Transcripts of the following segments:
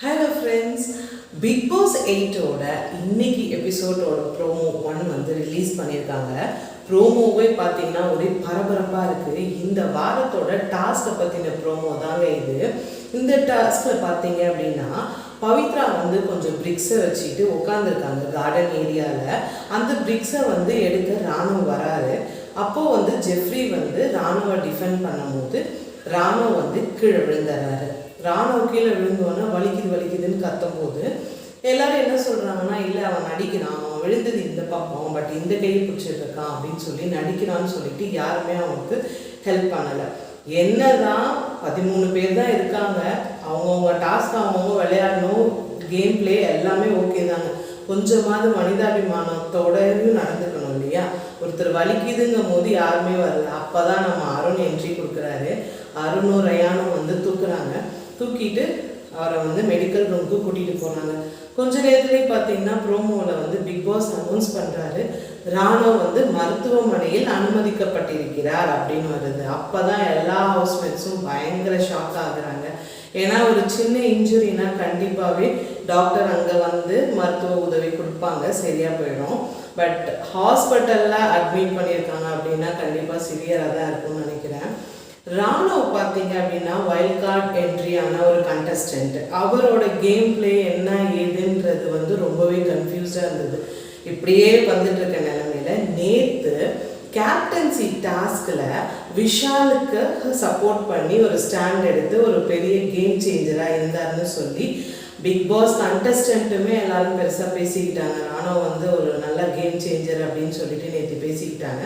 Hello friends, big pass 8ஓட இன்னைக்கு எபிசோடோட promo 1 வந்து ரிலீஸ் பண்ணியிருக்காங்க. ப்ரோமோவே பார்த்தீங்கன்னா ஒரே பரபரப்பாக இருக்குது. இந்த வாரத்தோட டாஸ்க்கை பற்றின ப்ரோமோ தாங்க இது. இந்த டாஸ்கில் பார்த்தீங்க அப்படின்னா பவித்ரா வந்து கொஞ்சம் பிரிக்ஸை வச்சுட்டு உட்காந்துருக்காங்க கார்டன் ஏரியாவில். அந்த பிரிக்ஸை வந்து எடுக்க ராணுவ வராரு. அப்போது வந்து ஜெஃப்ரி வந்து ராணுவை டிஃபெண்ட் பண்ணும்போது ராணுவ வந்து கீழே விழுந்துறாரு. ராணுவ கீழே விழுந்தோன்னே வலிக்குதுன்னு கத்தும்போது எல்லாரும் என்ன சொல்கிறாங்கன்னா, இல்லை அவன் நடிக்கிறான், அவன் விழுந்தது இந்த பக்கம், பட் இந்த கையை பிடிச்சிருக்கான் அப்படின்னு சொல்லி நடிக்கிறான்னு சொல்லிட்டு யாருமே அவனுக்கு ஹெல்ப் பண்ணலை. என்னதான் 13 பேர் தான் இருக்காங்க, அவங்கவுங்க டாஸ்க் அவங்கவுங்க விளையாடணும், கேம் பிளே எல்லாமே ஓகே தாங்க. கொஞ்சமாவது மனிதாபிமானத்தோடயும் நடந்துக்கணும் இல்லையா? ஒருத்தர் வலிக்குதுங்கும் போது யாருமே வரல. அப்போ தான் நம்ம அருண் என்ட்ரி கொடுக்குறாரு. அருணும் ரயானும் வந்து தூக்கிட்டு அவரை வந்து மெடிக்கல் ரூமுக்கு கூட்டிகிட்டு போனாங்க. கொஞ்ச நேரத்துலேயே பார்த்தீங்கன்னா ப்ரோமோவில் வந்து பிக் பாஸ் அனௌன்ஸ் பண்ணுறாரு, ராணுவ வந்து மருத்துவமனையில் அனுமதிக்கப்பட்டிருக்கிறார் அப்படின்னு வருது. அப்போ தான் எல்லா ஹவுஸ்மேட்ஸும் பயங்கர ஷாக் ஆகுறாங்க. ஏன்னா ஒரு சின்ன இன்ஜுரினா கண்டிப்பாகவே டாக்டர் அங்கே வந்து மருத்துவ உதவி கொடுப்பாங்க, சரியாக போயிடும். பட் ஹாஸ்பிட்டலில் அட்மிட் பண்ணியிருக்காங்க அப்படின்னா கண்டிப்பாக சிவியராக தான் இருக்கும்னு நினைக்கிறேன். ராணுவ பார்த்தீங்க அப்படின்னா வைல்ட் கார்டு என்ட்ரியான ஒரு கண்டஸ்டன்ட். அவரோட கேம் பிளே என்ன ஏதுன்றது வந்து ரொம்பவே கன்ஃபியூஸாக இருந்தது. இப்படியே வந்துட்டு இருக்க நிலைமையில நேற்று கேப்டன்சி டாஸ்கில் விஷாலுக்கு சப்போர்ட் பண்ணி ஒரு ஸ்டாண்ட் எடுத்து ஒரு பெரிய கேம் சேஞ்சராக இருந்தாருன்னு சொல்லி பிக் பாஸ் கண்டஸ்டன்ட்டுமே எல்லாரும் பெருசாக பேசிக்கிட்டாங்க. ராணுவ வந்து ஒரு நல்ல கேம் சேஞ்சர் அப்படின்னு சொல்லிட்டு நேற்று பேசிக்கிட்டாங்க.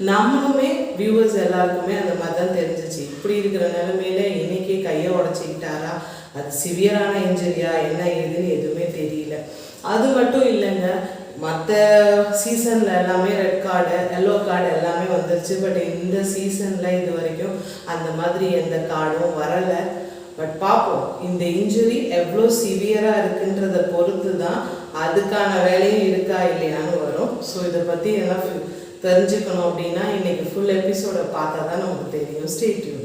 நம்மளுமே வியூவர்ஸ் எல்லாருக்குமே அந்த மாதிரி தான் தெரிஞ்சிச்சு. இப்படி இருக்கிற நிலைமையில இன்னைக்கே கையை உடச்சிக்கிட்டாரா, அது சிவியரான இன்ஜுரியா என்ன ஏதுன்னு எதுவுமே தெரியல. அது மட்டும் இல்லைங்க, மற்ற சீசனில் எல்லாமே ரெட் கார்டு எல்லோ கார்டு எல்லாமே வந்துருச்சு. பட் இந்த சீசனில் இது வரைக்கும் அந்த மாதிரி எந்த கார்டும் வரலை. பட் பார்ப்போம், இந்த இன்ஜுரி எவ்வளோ சிவியராக இருக்குன்றதை பொறுத்து தான் அதுக்கான வேலையும் இருக்கா இல்லையான்னு வரும். ஸோ இதை பற்றி எல்லாம் தெரிஞ்சுக்கணும் அப்படின்னா இன்றைக்கி ஃபுல் எபிசோடை பார்த்தா தான் நமக்கு தெரியும். Stay tune.